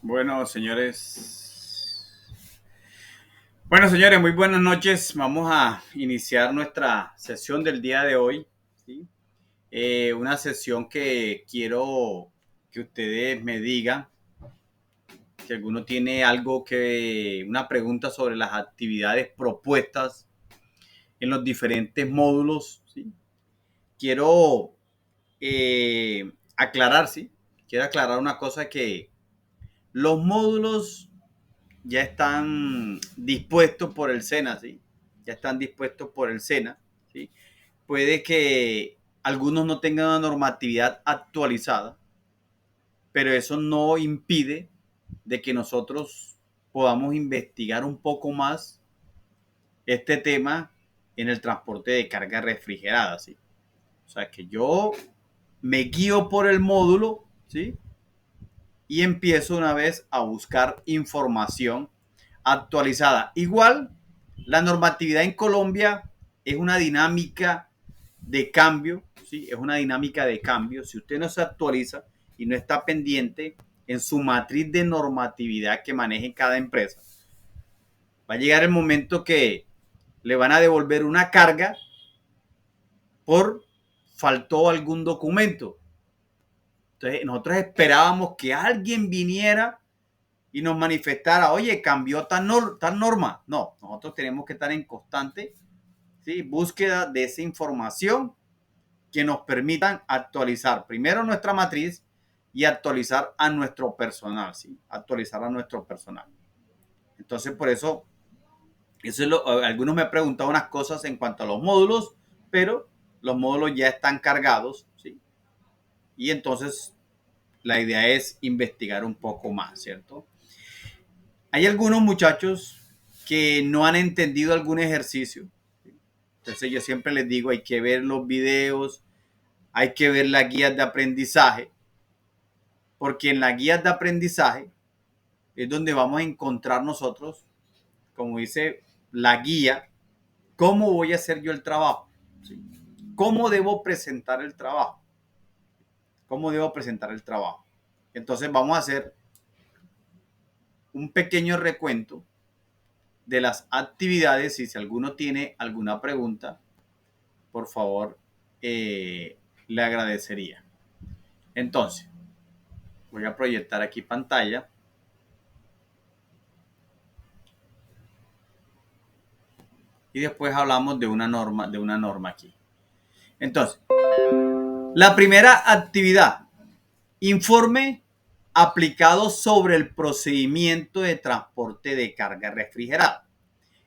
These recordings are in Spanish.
Bueno, señores, muy buenas noches. Vamos a iniciar nuestra sesión del día de hoy, ¿sí? Una sesión que quiero que ustedes me digan si alguno tiene una pregunta sobre las actividades propuestas en los diferentes módulos, ¿sí? Quiero aclarar, ¿sí? Quiero aclarar una cosa que los módulos ya están dispuestos por el SENA, ¿sí? Ya están dispuestos por el SENA, ¿sí? Puede que algunos no tengan una normatividad actualizada, pero eso no impide de que nosotros podamos investigar un poco más este tema en el transporte de carga refrigerada, ¿sí? O sea que yo me guío por el módulo, ¿sí? Y empiezo una vez a buscar información actualizada. Igual, la normatividad en Colombia es una dinámica de cambio, ¿sí? Es una dinámica de cambio. Si usted no se actualiza y no está pendiente en su matriz de normatividad que maneje cada empresa, va a llegar el momento que le van a devolver una carga por faltó algún documento. Entonces, nosotros esperábamos que alguien viniera y nos manifestara, oye, cambió tal norma. No, nosotros tenemos que estar en constante, ¿sí?, búsqueda de esa información que nos permitan actualizar primero nuestra matriz y actualizar a nuestro personal, ¿sí? Actualizar a nuestro personal. Entonces, por eso algunos me han preguntado unas cosas en cuanto a los módulos, pero los módulos ya están cargados, ¿sí? Y entonces la idea es investigar un poco más, ¿cierto? Hay algunos muchachos que no han entendido algún ejercicio. Entonces yo siempre les digo, hay que ver los videos, hay que ver las guías de aprendizaje, porque en las guías de aprendizaje es donde vamos a encontrar nosotros, como dice la guía, cómo voy a hacer yo el trabajo, ¿sí? Cómo debo presentar el trabajo, cómo debo presentar el trabajo. Entonces vamos a hacer un pequeño recuento de las actividades y si alguno tiene alguna pregunta, por favor, le agradecería. Entonces, voy a proyectar aquí pantalla y después hablamos de una norma aquí. Entonces, la primera actividad, informe aplicado sobre el procedimiento de transporte de carga refrigerada.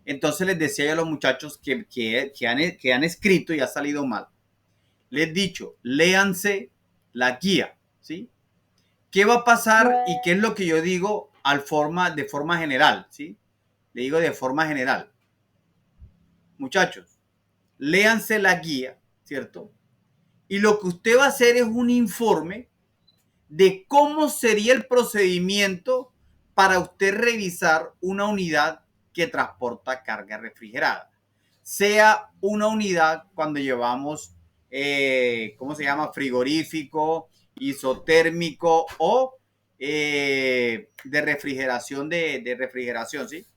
Entonces les decía yo a los muchachos que han escrito y ha salido mal. Les he dicho, léanse la guía, ¿sí? ¿Qué va a pasar y qué es lo que yo digo de forma general? ¿Sí? Le digo de forma general. Muchachos, léanse la guía, ¿cierto? Y lo que usted va a hacer es un informe de cómo sería el procedimiento para usted revisar una unidad que transporta carga refrigerada. Sea una unidad cuando llevamos, ¿cómo se llama? Frigorífico, isotérmico o de refrigeración, de refrigeración, ¿sí?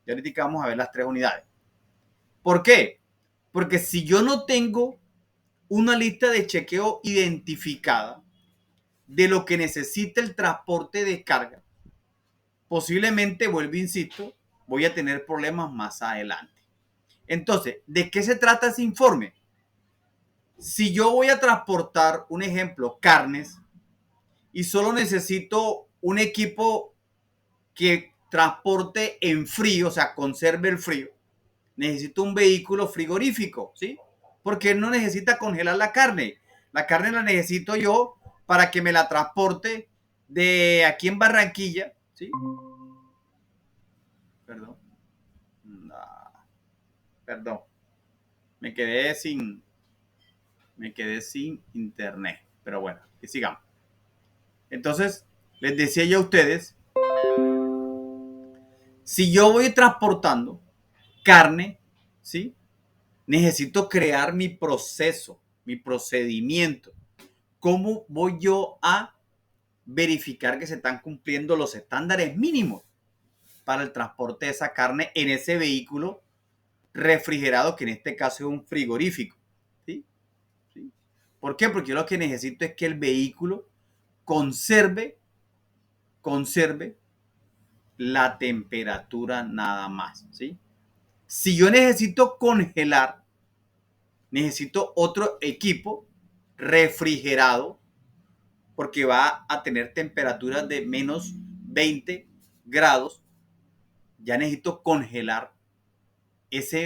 Y ahorita vamos a ver las tres unidades. ¿Por qué? Porque si yo no tengo una lista de chequeo identificada de lo que necesita el transporte de carga, posiblemente, vuelvo, insisto, voy a tener problemas más adelante. Entonces, ¿de qué se trata ese informe? Si yo voy a transportar, un ejemplo, carnes, y solo necesito un equipo que transporte en frío, o sea, conserve el frío, necesito un vehículo frigorífico, ¿sí? Porque no necesita congelar la carne. La carne la necesito yo para que me la transporte de aquí en Barranquilla, ¿sí? Perdón. No, perdón. Me quedé sin, me quedé sin internet. Pero bueno, que sigamos. Entonces, les decía yo a ustedes, si yo voy transportando carne, ¿sí? Necesito crear mi proceso, mi procedimiento. ¿Cómo voy yo a verificar que se están cumpliendo los estándares mínimos para el transporte de esa carne en ese vehículo refrigerado, que en este caso es un frigorífico. ¿Sí? ¿Sí? ¿Por qué? Porque yo lo que necesito es que el vehículo conserve la temperatura nada más. ¿Sí? Si yo necesito congelar, necesito otro equipo refrigerado, porque va a tener temperaturas de menos 20 grados. Ya necesito congelar esa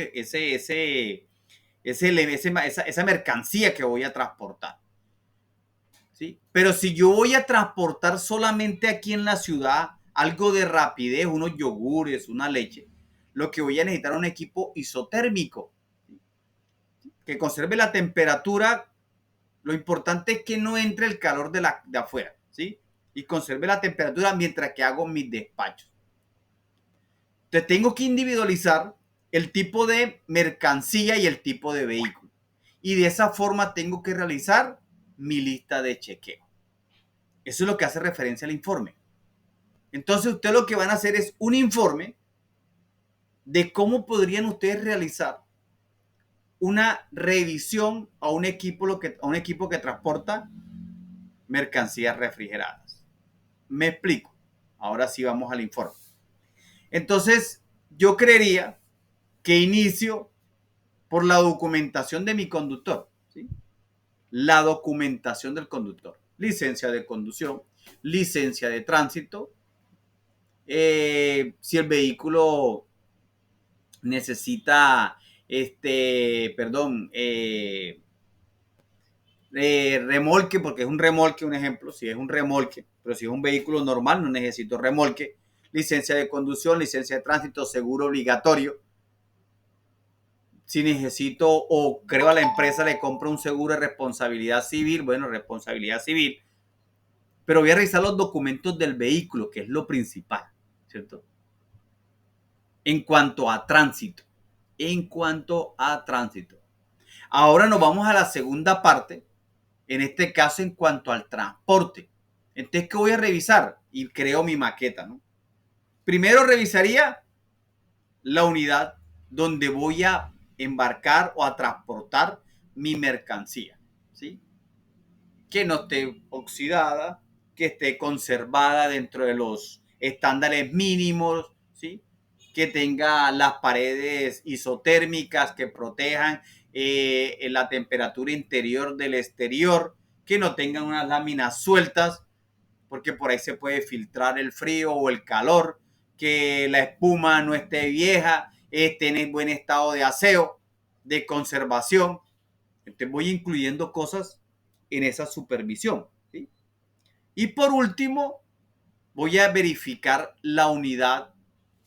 mercancía que voy a transportar. ¿Sí? Pero si yo voy a transportar solamente aquí en la ciudad algo de rapidez, unos yogures, una leche, lo que voy a necesitar es un equipo isotérmico que conserve la temperatura. Lo importante es que no entre el calor de afuera, ¿sí? Y conserve la temperatura mientras que hago mis despachos. Entonces tengo que individualizar el tipo de mercancía y el tipo de vehículo. Y de esa forma tengo que realizar mi lista de chequeo. Eso es lo que hace referencia al informe. Entonces ustedes lo que van a hacer es un informe de cómo podrían ustedes realizar una revisión a un equipo que transporta mercancías refrigeradas. Me explico. Ahora sí vamos al informe. Entonces, yo creería que inicio por la documentación de mi conductor. ¿Sí? La documentación del conductor. Licencia de conducción, licencia de tránsito. Si el vehículo necesita, remolque, porque es un remolque, un ejemplo, si es un remolque, pero si es un vehículo normal no necesito remolque. Licencia de conducción, licencia de tránsito, seguro obligatorio. Si necesito o creo a la empresa le compro un seguro de responsabilidad civil, bueno, responsabilidad civil, pero voy a revisar los documentos del vehículo, que es lo principal, ¿cierto? En cuanto a tránsito, ahora nos vamos a la segunda parte, en este caso en cuanto al transporte. Entonces, ¿qué voy a revisar? Y creo mi maqueta, ¿no? Primero revisaría la unidad donde voy a embarcar o a transportar mi mercancía, ¿sí? Que no esté oxidada, que esté conservada dentro de los estándares mínimos, ¿sí? Que tenga las paredes isotérmicas que protejan la temperatura interior del exterior, que no tengan unas láminas sueltas, porque por ahí se puede filtrar el frío o el calor, que la espuma no esté vieja, esté en buen estado de aseo, de conservación. Entonces voy incluyendo cosas en esa supervisión, ¿sí? Y por último, voy a verificar la unidad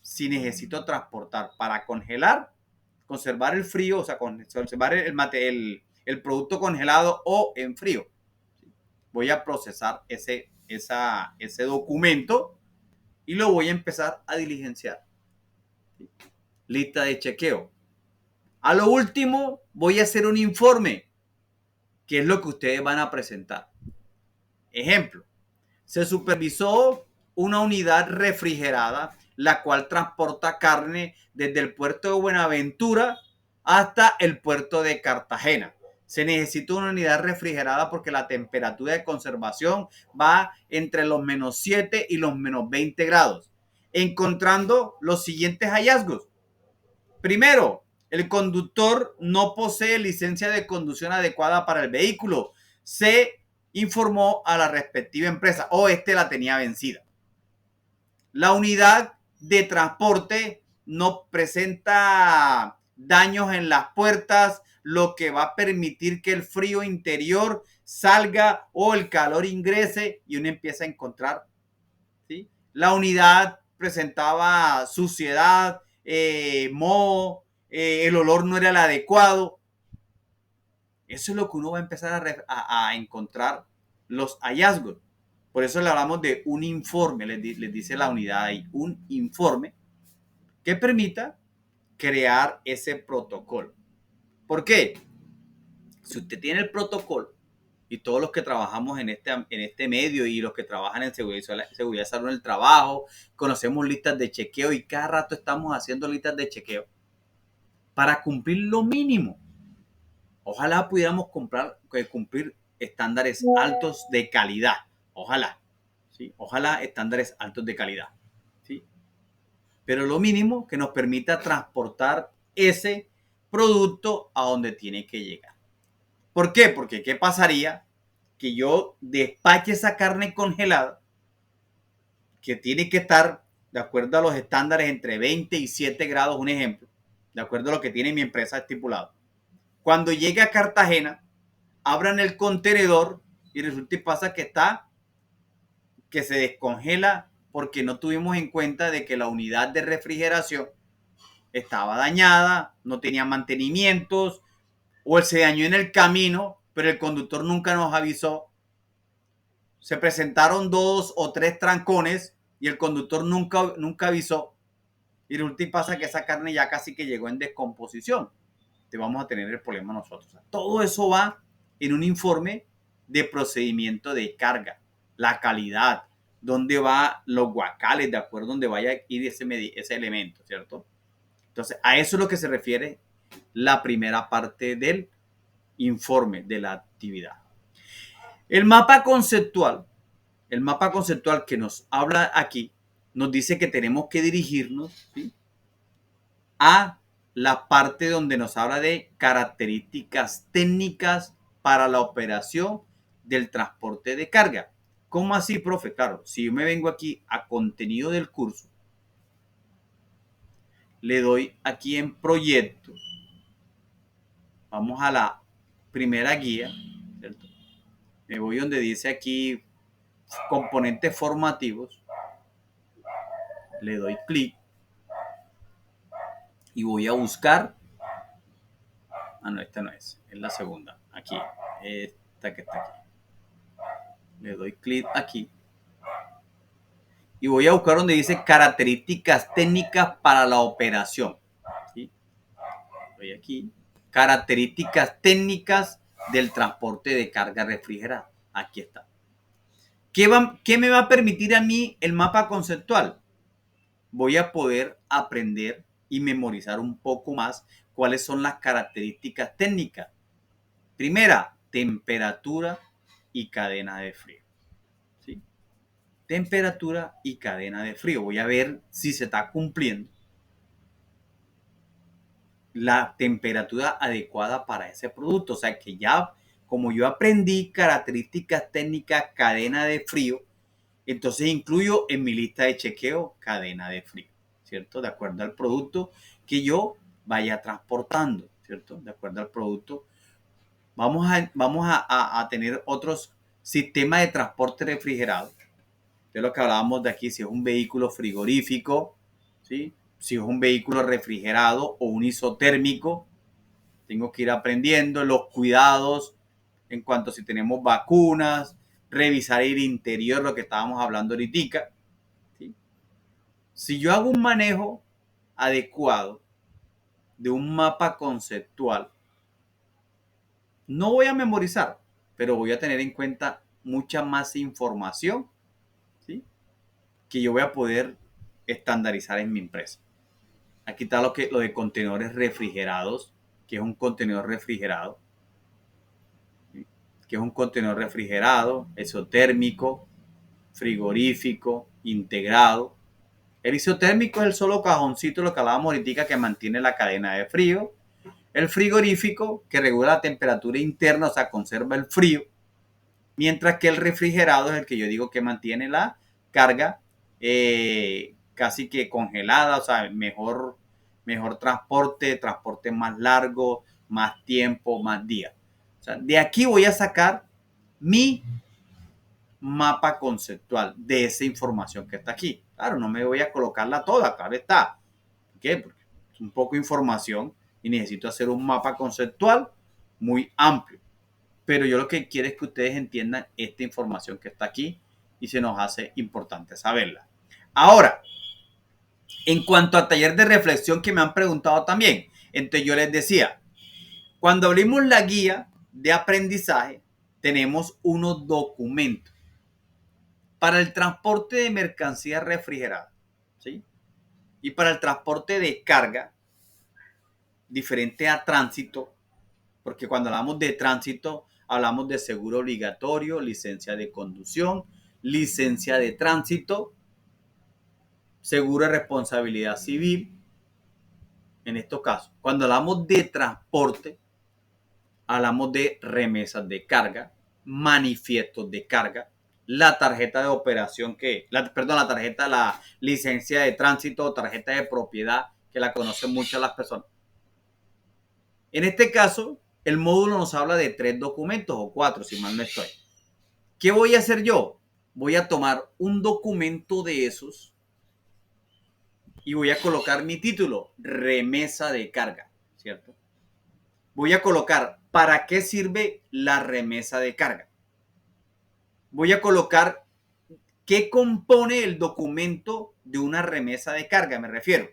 si necesito transportar para congelar, conservar el frío, o sea, conservar el producto congelado o en frío. Voy a procesar ese documento y lo voy a empezar a diligenciar. Lista de chequeo. A lo último, voy a hacer un informe, que es lo que ustedes van a presentar. Ejemplo, se supervisó una unidad refrigerada, la cual transporta carne desde el puerto de Buenaventura hasta el puerto de Cartagena. Se necesita una unidad refrigerada porque la temperatura de conservación va entre los menos 7 y los menos 20 grados, encontrando los siguientes hallazgos. Primero, el conductor no posee licencia de conducción adecuada para el vehículo. Se informó a la respectiva empresa o la tenía vencida. La unidad de transporte no presenta daños en las puertas, lo que va a permitir que el frío interior salga o el calor ingrese y uno empieza a encontrar, ¿sí? La unidad presentaba suciedad, moho, el olor no era el adecuado. Eso es lo que uno va a empezar a encontrar los hallazgos. Por eso le hablamos de un informe, les dice la unidad ahí, un informe que permita crear ese protocolo. ¿Por qué? Si usted tiene el protocolo, y todos los que trabajamos en este medio y los que trabajan en seguridad salud en el trabajo, conocemos listas de chequeo y cada rato estamos haciendo listas de chequeo para cumplir lo mínimo. Ojalá pudiéramos cumplir estándares altos de calidad. Ojalá. ¿Sí? Ojalá estándares altos de calidad. ¿Sí? Pero lo mínimo que nos permita transportar ese producto a donde tiene que llegar. ¿Por qué? Porque ¿qué pasaría? Que yo despache esa carne congelada que tiene que estar de acuerdo a los estándares entre 20 y 7 grados, un ejemplo, de acuerdo a lo que tiene mi empresa estipulado. Cuando llegue a Cartagena, abran el contenedor y resulta y pasa que se descongela porque no tuvimos en cuenta de que la unidad de refrigeración estaba dañada, no tenía mantenimientos o se dañó en el camino, pero el conductor nunca nos avisó. Se presentaron 2 o 3 trancones y el conductor nunca avisó. Y resulta y pasa que esa carne ya casi que llegó en descomposición. Te vamos a tener el problema nosotros. Todo eso va en un informe de procedimiento de carga, la calidad, dónde van los guacales, de acuerdo a dónde vaya a ir ese elemento, ¿cierto? Entonces, a eso es lo que se refiere la primera parte del informe de la actividad. El mapa conceptual que nos habla aquí, nos dice que tenemos que dirigirnos, ¿sí?, a la parte donde nos habla de características técnicas para la operación del transporte de carga. ¿Cómo así, profe? Claro, si yo me vengo aquí a contenido del curso, le doy aquí en proyecto, vamos a la primera guía, ¿cierto? Me voy donde dice aquí componentes formativos, le doy clic y voy a buscar, no, esta no es la segunda, aquí, esta que está aquí. Le doy clic aquí y voy a buscar donde dice características técnicas para la operación. ¿Sí? Voy aquí, características técnicas del transporte de carga refrigerada. Aquí está. ¿Qué me va a permitir a mí el mapa conceptual? Voy a poder aprender y memorizar un poco más cuáles son las características técnicas. Primera, temperatura y cadena de frío. ¿Sí? Temperatura y cadena de frío. Voy a ver si se está cumpliendo la temperatura adecuada para ese producto. O sea que ya, como yo aprendí características técnicas, cadena de frío, entonces incluyo en mi lista de chequeo cadena de frío, ¿cierto? De acuerdo al producto que yo vaya transportando, ¿cierto? De acuerdo al producto. Vamos a tener otros sistemas de transporte refrigerado. De lo que hablábamos de aquí, si es un vehículo frigorífico, ¿sí?, si es un vehículo refrigerado o un isotérmico, tengo que ir aprendiendo los cuidados en cuanto a si tenemos vacunas, revisar el interior, lo que estábamos hablando ahorita, ¿sí? Si yo hago un manejo adecuado de un mapa conceptual, no voy a memorizar, pero voy a tener en cuenta mucha más información, ¿sí?, que yo voy a poder estandarizar en mi empresa. Aquí está lo de contenedores refrigerados, que es un contenedor refrigerado, ¿sí?, que es un contenedor refrigerado, exotérmico, frigorífico, integrado. El isotérmico es el solo cajoncito, lo que hablábamos ahorita, que mantiene la cadena de frío. El frigorífico, que regula la temperatura interna, o sea, conserva el frío. Mientras que el refrigerado es el que yo digo que mantiene la carga casi que congelada, o sea, mejor transporte más largo, más tiempo, más días. O sea, de aquí voy a sacar mi mapa conceptual de esa información que está aquí. Claro, no me voy a colocarla toda, claro está. ¿Por qué? Porque es un poco de información y necesito hacer un mapa conceptual muy amplio. Pero yo lo que quiero es que ustedes entiendan esta información que está aquí y se nos hace importante saberla. Ahora, en cuanto al taller de reflexión que me han preguntado también, entonces yo les decía, cuando abrimos la guía de aprendizaje, tenemos unos documentos para el transporte de mercancías refrigeradas, ¿sí? Y para el transporte de carga, diferente a tránsito, porque cuando hablamos de tránsito, hablamos de seguro obligatorio, licencia de conducción, licencia de tránsito, seguro de responsabilidad civil. En estos casos, cuando hablamos de transporte, hablamos de remesas de carga, manifiestos de carga, la tarjeta de operación la tarjeta, la licencia de tránsito, tarjeta de propiedad, que la conocen muchas las personas. En este caso, el módulo nos habla de 3 documentos o 4, si mal no estoy. ¿Qué voy a hacer yo? Voy a tomar un documento de esos y voy a colocar mi título, remesa de carga, ¿cierto? Voy a colocar para qué sirve la remesa de carga. Voy a colocar qué compone el documento de una remesa de carga, me refiero.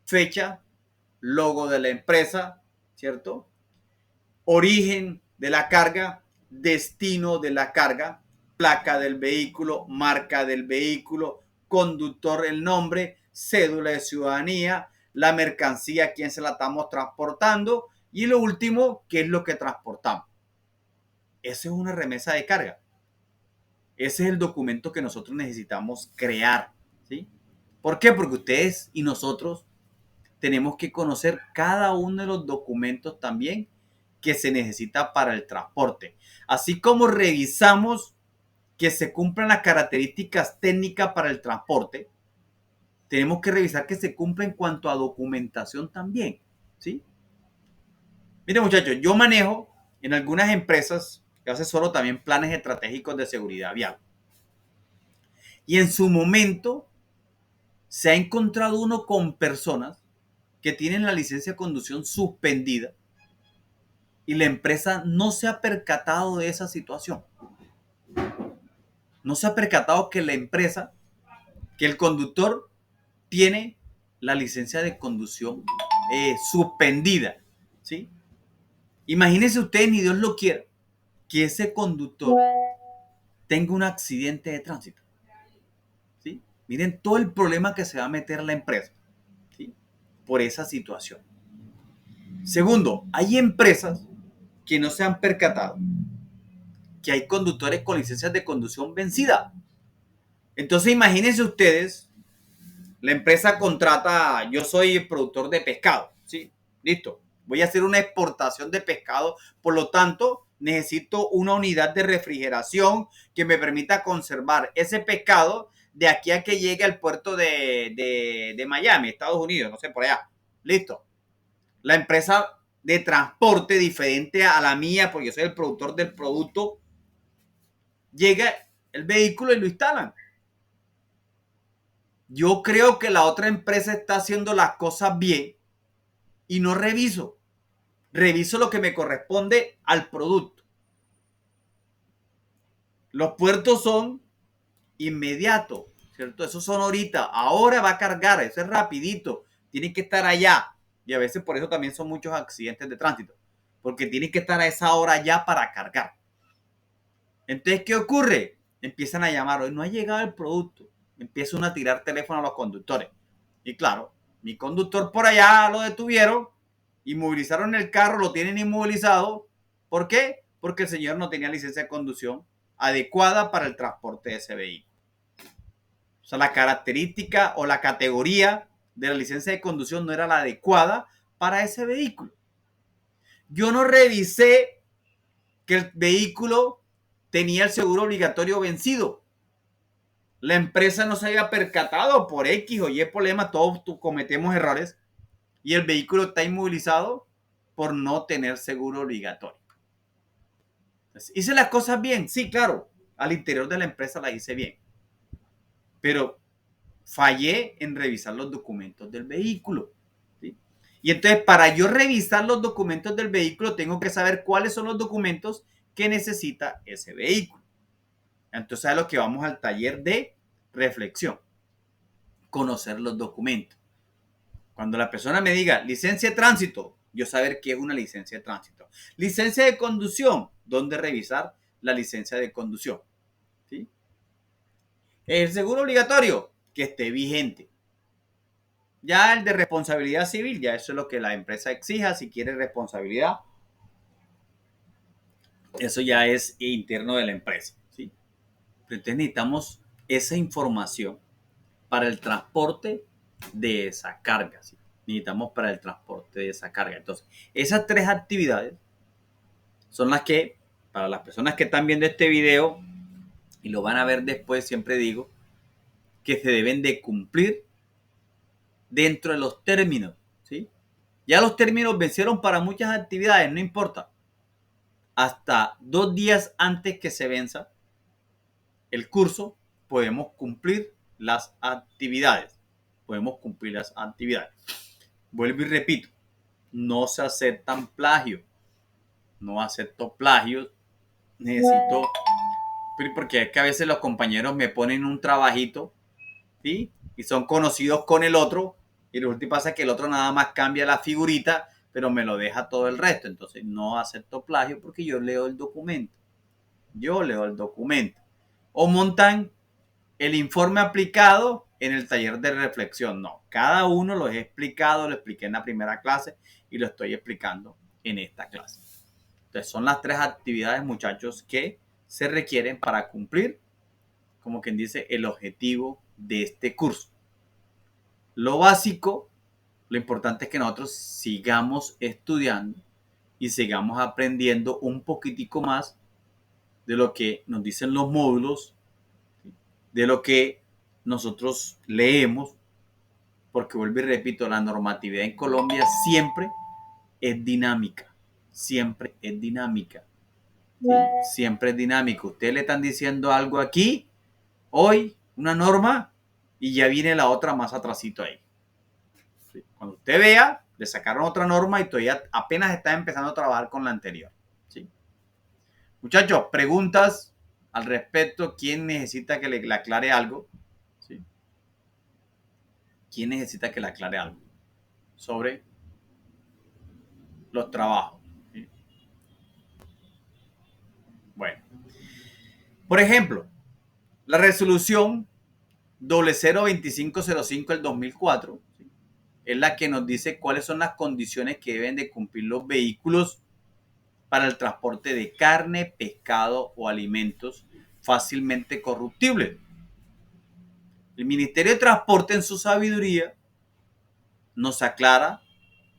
Fecha, logo de la empresa, ¿cierto? Origen de la carga, destino de la carga, placa del vehículo, marca del vehículo, conductor, el nombre, cédula de ciudadanía, la mercancía, quién se la estamos transportando y lo último, qué es lo que transportamos. Eso es una remesa de carga. Ese es el documento que nosotros necesitamos crear, ¿sí? ¿Por qué? Porque ustedes y nosotros tenemos que conocer cada uno de los documentos también que se necesita para el transporte. Así como revisamos que se cumplan las características técnicas para el transporte, tenemos que revisar que se cumpla en cuanto a documentación también, ¿sí? Miren muchachos, yo manejo en algunas empresas, yo asesoro también planes estratégicos de seguridad vial. Y en su momento se ha encontrado uno con personas que tienen la licencia de conducción suspendida y la empresa no se ha percatado de esa situación. No se ha percatado que la empresa, que el conductor tiene la licencia de conducción suspendida, ¿sí? Imagínense ustedes, ni Dios lo quiera, que ese conductor tenga un accidente de tránsito, ¿sí? Miren todo el problema que se va a meter la empresa, ¿sí? Por esa situación. Segundo, hay empresas que no se han percatado que hay conductores con licencias de conducción vencida. Entonces imagínense ustedes, la empresa contrata, yo soy productor de pescado, ¿sí? Listo, voy a hacer una exportación de pescado, por lo tanto necesito una unidad de refrigeración que me permita conservar ese pescado de aquí a que llegue al puerto de Miami, Estados Unidos, no sé, por allá. Listo. La empresa de transporte diferente a la mía, porque yo soy el productor del producto, llega el vehículo y lo instalan. Yo creo que la otra empresa está haciendo las cosas bien y no reviso. Reviso lo que me corresponde al producto. Los puertos son inmediatos, ¿cierto? Esos son ahorita. Ahora va a cargar, eso es rapidito. Tiene que estar allá. Y a veces por eso también son muchos accidentes de tránsito. Porque tiene que estar a esa hora ya para cargar. Entonces, ¿qué ocurre? Empiezan a llamar, hoy no ha llegado el producto. Empiezan a tirar teléfono a los conductores. Y claro, mi conductor por allá lo detuvieron, inmovilizaron el carro, lo tienen inmovilizado. ¿Por qué? Porque el señor no tenía licencia de conducción adecuada para el transporte de ese vehículo. O sea, la característica o la categoría de la licencia de conducción no era la adecuada para ese vehículo. Yo no revisé que el vehículo tenía el seguro obligatorio vencido. La empresa no se había percatado por X o Y problema, todos cometemos errores y el vehículo está inmovilizado por no tener seguro obligatorio. Entonces, ¿hice las cosas bien? Sí, claro, al interior de la empresa las hice bien, pero fallé en revisar los documentos del vehículo, ¿sí? Y entonces para yo revisar los documentos del vehículo tengo que saber cuáles son los documentos que necesita ese vehículo. Entonces a lo que vamos al taller de reflexión, conocer los documentos. Cuando la persona me diga licencia de tránsito, yo saber qué es una licencia de tránsito. ejemplo, licencia de conducción. ¿Dónde revisar la licencia de conducción? ¿Sí? El seguro obligatorio, que esté vigente. Ya el de responsabilidad civil, ya eso es lo que la empresa exija. Si quiere responsabilidad, eso ya es interno de la empresa. ¿Sí? Pero entonces necesitamos esa información para el transporte de esa carga. ¿Sí? Necesitamos para el transporte de esa carga. Entonces, esas tres actividades son las que, para las personas que están viendo este video y lo van a ver después, siempre digo, que se deben de cumplir dentro de los términos. ¿Sí? Ya los términos vencieron para muchas actividades, no importa. Hasta 2 días antes que se venza el curso, podemos cumplir las actividades. Podemos cumplir las actividades. Vuelvo y repito, no se aceptan plagios. No acepto plagios. Necesito, porque es que a veces los compañeros me ponen un trabajito, ¿sí? Y son conocidos con el otro, y resulta y pasa que el otro nada más cambia la figurita, pero me lo deja todo el resto. Entonces no acepto plagio porque yo leo el documento. Yo leo el documento. O montan el informe aplicado en el taller de reflexión. No, cada uno lo he explicado, lo expliqué en la primera clase y lo estoy explicando en esta clase. Entonces son las tres actividades, muchachos, que se requieren para cumplir, como quien dice, el objetivo de este curso. Lo básico, lo importante es que nosotros sigamos estudiando y sigamos aprendiendo un poquitico más de lo que nos dicen los módulos, de lo que nosotros leemos, porque vuelvo y repito, la normatividad en Colombia siempre es dinámica, siempre es dinámica, ¿sí? Siempre es dinámica. Ustedes le están diciendo algo aquí, hoy, una norma, y ya viene la otra más atrasito ahí. ¿Sí? Cuando usted vea, le sacaron otra norma y todavía apenas está empezando a trabajar con la anterior. ¿Sí? Muchachos, preguntas al respecto. ¿Quién necesita que le aclare algo? ¿Sí? ¿Quién necesita que le aclare algo sobre los trabajos? ¿Sí? Bueno, por ejemplo, la resolución 002505 del 2004, ¿sí? Es la que nos dice cuáles son las condiciones que deben de cumplir los vehículos para el transporte de carne, pescado o alimentos fácilmente corruptibles. El Ministerio de Transporte, en su sabiduría, nos aclara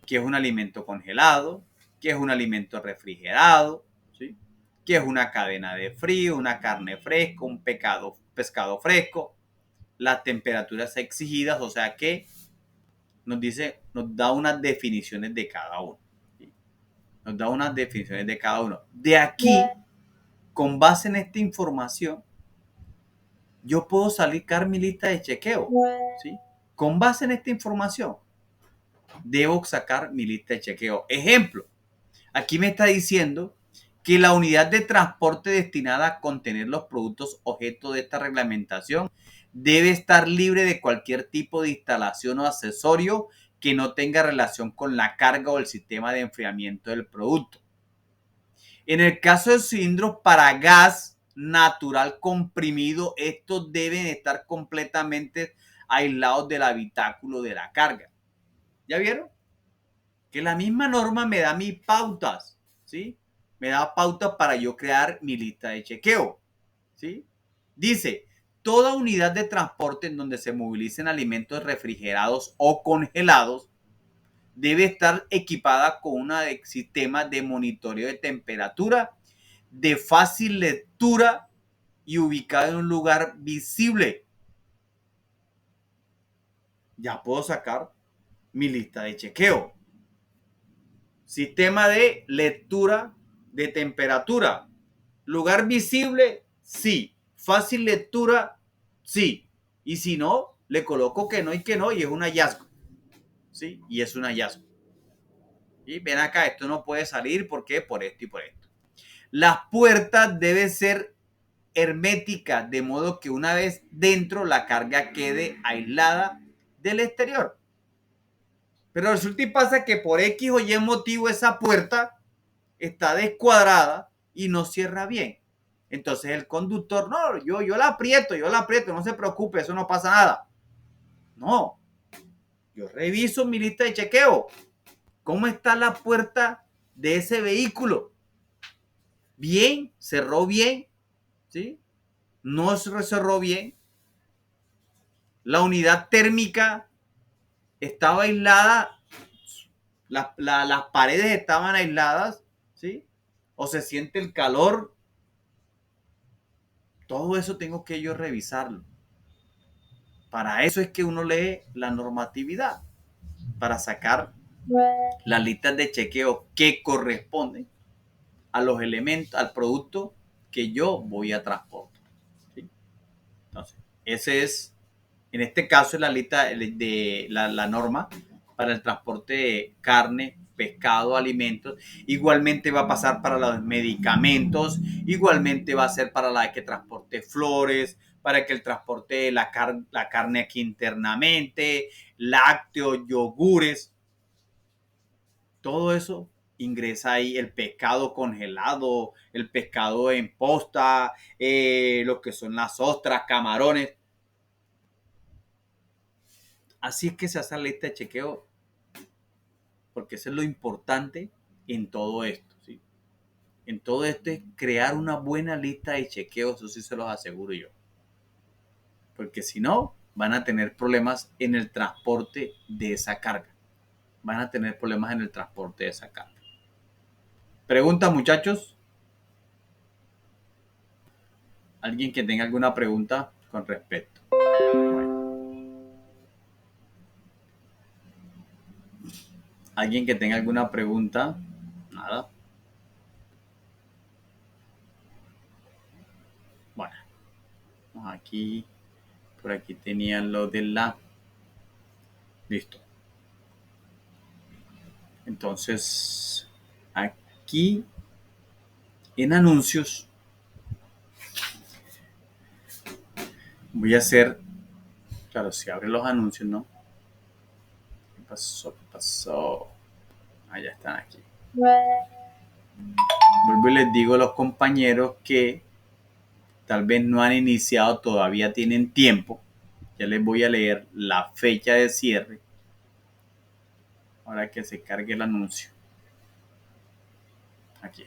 qué es un alimento congelado, qué es un alimento refrigerado, ¿sí? Qué es una cadena de frío, una carne fresca, un pescado fresco, las temperaturas exigidas, o sea que nos dice, nos da unas definiciones de cada uno. ¿Sí? Nos da unas definiciones de cada uno. De aquí, con base en esta información, yo puedo sacar mi lista de chequeo. ¿Sí? Con base en esta información, debo sacar mi lista de chequeo. Ejemplo, aquí me está diciendo que la unidad de transporte destinada a contener los productos objeto de esta reglamentación debe estar libre de cualquier tipo de instalación o accesorio que no tenga relación con la carga o el sistema de enfriamiento del producto. En el caso de cilindros para gas natural comprimido, estos deben estar completamente aislados del habitáculo de la carga. ¿Ya vieron? Que la misma norma me da mis pautas, ¿sí? Me da pautas para yo crear mi lista de chequeo, ¿sí? Dice, toda unidad de transporte en donde se movilicen alimentos refrigerados o congelados debe estar equipada con un sistema de monitoreo de temperatura de fácil lectura y ubicado en un lugar visible. Ya puedo sacar mi lista de chequeo. Sistema de lectura de temperatura. Lugar visible, sí. Fácil lectura, sí. Y si no, le coloco que no y es un hallazgo. ¿Sí? Y es un hallazgo. Y ven acá, esto no puede salir, ¿por qué? Por esto y por esto. Las puertas deben ser herméticas, de modo que una vez dentro la carga quede aislada del exterior. Pero resulta y pasa que por X o Y motivo esa puerta está descuadrada y no cierra bien. Entonces el conductor, no, yo la aprieto, no se preocupe, eso no pasa nada. No, yo reviso mi lista de chequeo. ¿Cómo está la puerta de ese vehículo? Bien, cerró bien, ¿sí? No se cerró bien. La unidad térmica estaba aislada, las paredes estaban aisladas, ¿sí? O se siente el calor. Todo eso tengo que yo revisarlo. Para eso es que uno lee la normatividad, para sacar las listas de chequeo que corresponden a los elementos, al producto que yo voy a transportar. ¿Sí? Entonces, ese es, en este caso, es la lista de la norma para el transporte de carne, pescado, alimentos. Igualmente va a pasar para los medicamentos, igualmente va a ser para la que transporte flores, para que el transporte la carne aquí internamente, lácteos, yogures, todo eso ingresa ahí, el pescado congelado, el pescado en posta, lo que son las ostras, camarones. Así es que se hace la lista de chequeo, porque eso es lo importante en todo esto, ¿sí? En todo esto es crear una buena lista de chequeos, eso sí se los aseguro yo. Porque si no, van a tener problemas en el transporte de esa carga. Van a tener problemas en el transporte de esa carga. Pregunta, muchachos. ¿Alguien que tenga alguna pregunta con respecto? ¿Alguien que tenga alguna pregunta? Nada. Bueno, aquí, por aquí tenían lo de la... Listo. Entonces, aquí en anuncios voy a hacer, claro, si abre los anuncios, ¿no? ¿Qué pasó? ¿Qué pasó? Ah, ya están aquí. Vuelvo y les digo a los compañeros que tal vez no han iniciado, todavía tienen tiempo. Ya les voy a leer la fecha de cierre. Ahora que se cargue el anuncio. Aquí.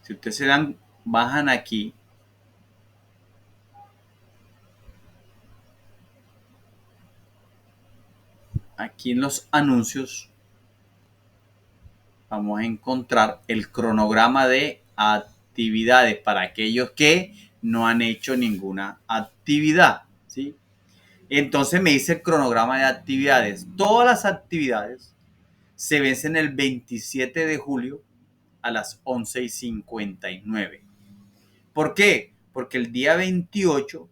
Si ustedes se dan, bajan aquí. Aquí en los anuncios vamos a encontrar el cronograma de actividades para aquellos que no han hecho ninguna actividad, ¿sí? Entonces me dice el cronograma de actividades. Todas las actividades se vencen el 27 de julio a las 11:59. ¿Por qué? Porque el día 28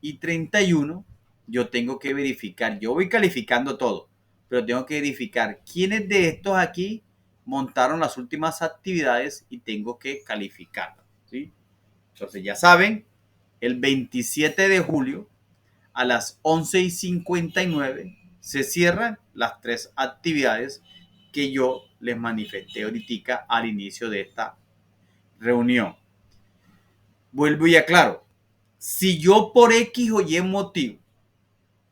y 31 yo tengo que verificar, yo voy calificando todo, pero tengo que verificar quiénes de estos aquí montaron las últimas actividades y tengo que calificarlas, ¿sí? Entonces ya saben, el 27 de julio a las 11:59 se cierran las 3 actividades que yo les manifesté ahorita al inicio de esta reunión. Vuelvo y aclaro, si yo por X o Y motivo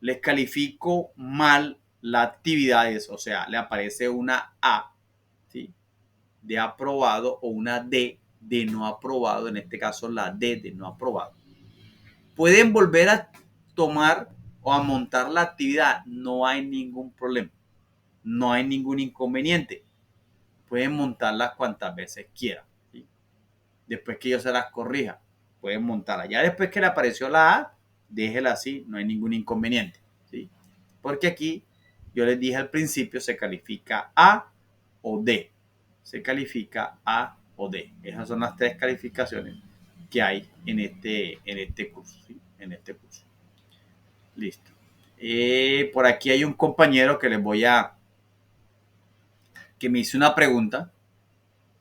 les califico mal las actividades, o sea, le aparece una A, ¿sí?, de aprobado, o una D de no aprobado, en este caso la D de no aprobado, pueden volver a tomar o a montar la actividad, no hay ningún problema, no hay ningún inconveniente, pueden montarlas cuantas veces quieran, ¿sí? Después que yo se las corrija, pueden montarla. Ya después que le apareció la A, déjela así, no hay ningún inconveniente, ¿sí? Porque aquí yo les dije al principio, se califica A o D. Se califica A o D. Esas son las 3 calificaciones que hay en este curso, ¿sí? En este curso. Listo. Por aquí hay un compañero que que me hizo una pregunta,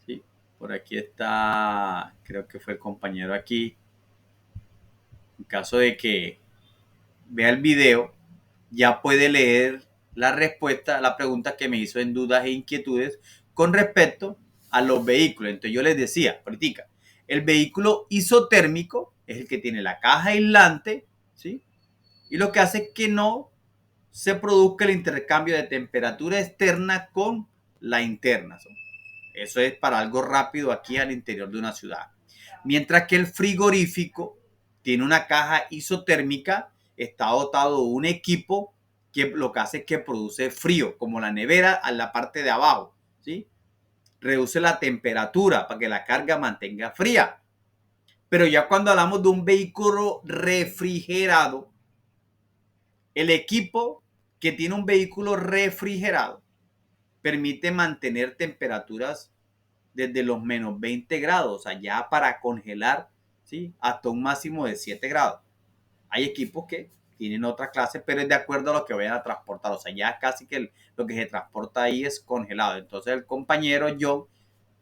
¿sí? Por aquí está, creo que fue el compañero aquí. En caso de que vea el video, ya puede leer la respuesta a la pregunta que me hizo en dudas e inquietudes con respecto a los vehículos. Entonces yo les decía, ahorita, el vehículo isotérmico es el que tiene la caja aislante, ¿sí? Y lo que hace es que no se produzca el intercambio de temperatura externa con la interna. Eso es para algo rápido aquí al interior de una ciudad. Mientras que el frigorífico tiene una caja isotérmica, está dotado de un equipo que lo que hace es que produce frío, como la nevera en la parte de abajo, ¿sí? Reduce la temperatura para que la carga mantenga fría. Pero ya cuando hablamos de un vehículo refrigerado, el equipo que tiene un vehículo refrigerado permite mantener temperaturas desde los menos 20 grados, o sea, ya para congelar, ¿sí? Hasta un máximo de 7 grados. Hay equipos que tienen otra clase, pero es de acuerdo a lo que vayan a transportar, o sea, ya casi que lo que se transporta ahí es congelado. Entonces el compañero John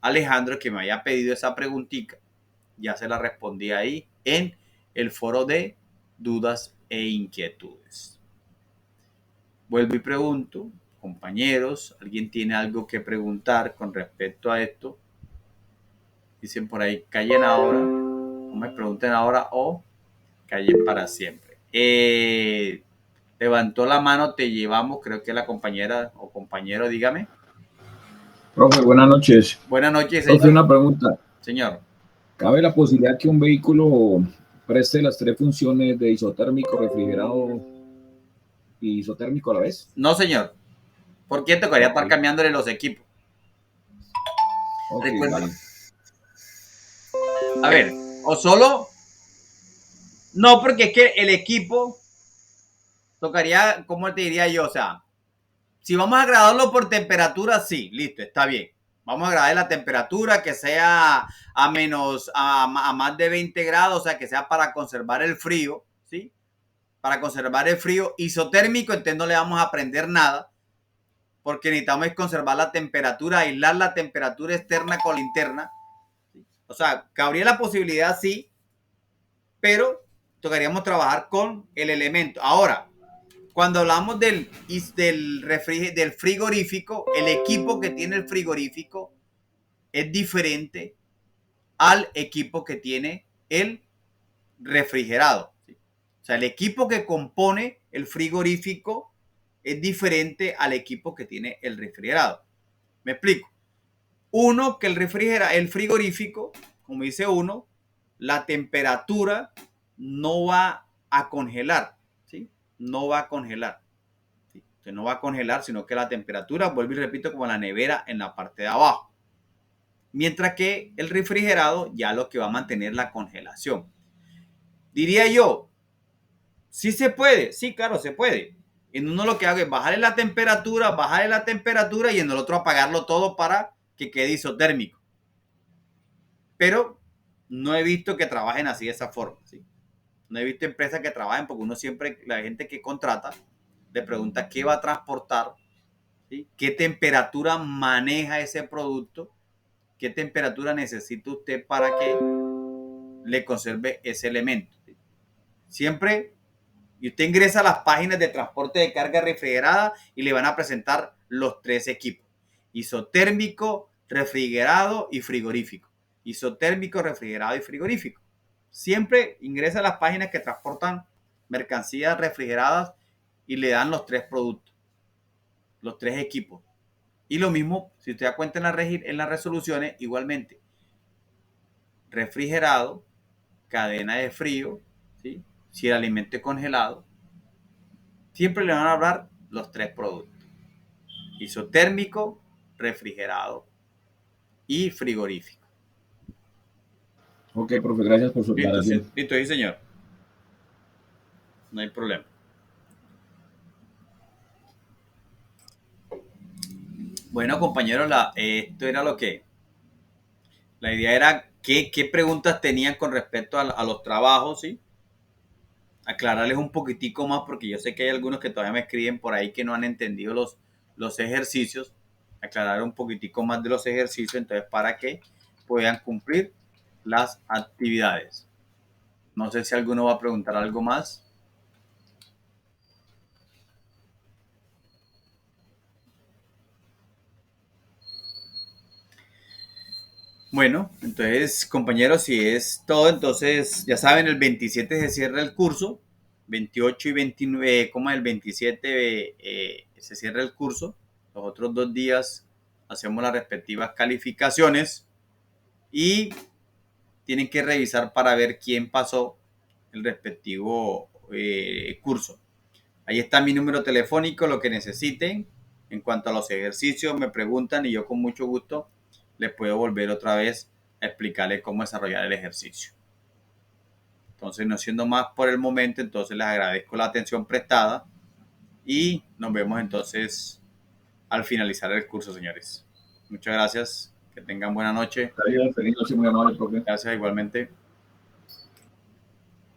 Alejandro, que me había pedido esa preguntita, ya se la respondí ahí en el foro de dudas e inquietudes. Vuelvo y pregunto, compañeros, ¿alguien tiene algo que preguntar con respecto a esto? Dicen por ahí, callen ahora, no me pregunten ahora o callen para siempre. Levantó la mano, te llevamos, creo que la compañera o compañero, dígame. Profe, buenas noches. Buenas noches, Profe, señor. una pregunta. Señor. ¿Cabe la posibilidad que un vehículo preste las tres funciones de isotérmico, refrigerado y isotérmico a la vez? No, señor. ¿Por qué tocaría Ok, estar cambiándole los equipos? ok, Recuerda. vale. A ver, o solo. No, porque es que el equipo tocaría, ¿cómo te diría yo? O sea, si vamos a gradarlo por temperatura, sí, listo, está bien. Vamos a grabar la temperatura que sea a menos, a más de 20 grados, o sea, que sea para conservar el frío, ¿sí? Para conservar el frío isotérmico, entonces no le vamos a prender nada, porque necesitamos conservar la temperatura, aislar la temperatura externa con la interna. ¿Sí? O sea, cabría la posibilidad, sí, pero tocaríamos trabajar con el elemento. Ahora, cuando hablamos del frigorífico, el equipo que tiene el frigorífico es diferente al equipo que tiene el refrigerado. ¿Sí? O sea, el equipo que compone el frigorífico es diferente al equipo que tiene el refrigerado. Me explico. Uno, que el frigorífico, como dice uno, la temperatura no va a congelar, ¿sí? No va a congelar. ¿Sí? Entonces no va a congelar, sino que la temperatura, vuelvo y repito, como la nevera en la parte de abajo. Mientras que el refrigerado ya lo que va a mantener la congelación. Diría yo, sí se puede, sí, claro, se puede. En uno lo que hago es bajarle la temperatura y en el otro apagarlo todo para que quede isotérmico. Pero no he visto que trabajen así de esa forma, ¿sí? No he visto empresas que trabajen porque uno siempre, la gente que contrata, le pregunta qué va a transportar, ¿sí? ¿Qué temperatura maneja ese producto? ¿Qué temperatura necesita usted para que le conserve ese elemento? ¿Sí? Siempre, y usted ingresa a las páginas de transporte de carga refrigerada y le van a presentar los tres equipos: isotérmico, refrigerado y frigorífico. Isotérmico, refrigerado y frigorífico. Siempre ingresa a las páginas que transportan mercancías refrigeradas y le dan los tres productos, los tres equipos. Y lo mismo, si usted da cuenta en las resoluciones, igualmente, refrigerado, cadena de frío, ¿sí? Si el alimento es congelado, siempre le van a hablar los tres productos: isotérmico, refrigerado y frigorífico. Ok, profe, gracias por su Listo, sí, aclaración. listo, sí, señor. No hay problema. Bueno, compañeros, esto era lo que... La idea era qué preguntas tenían con respecto a los trabajos, ¿sí? Aclararles un poquitico más, porque yo sé que hay algunos que todavía me escriben por ahí que no han entendido los ejercicios. Aclarar un poquitico más de los ejercicios, entonces, para que puedan cumplir las actividades. No sé si alguno va a preguntar algo más. Bueno, entonces, compañeros, si es todo, entonces, ya saben, el 27 se cierra el curso, 28 y 29, como el 27 se cierra el curso, los otros 2 días hacemos las respectivas calificaciones y tienen que revisar para ver quién pasó el respectivo curso. Ahí está mi número telefónico, lo que necesiten. En cuanto a los ejercicios, me preguntan y yo con mucho gusto les puedo volver otra vez a explicarles cómo desarrollar el ejercicio. Entonces, no siendo más por el momento, entonces les agradezco la atención prestada y nos vemos entonces al finalizar el curso, señores. Muchas gracias, que tengan buena noche. Feliz noche, muy amable, profe. Gracias igualmente.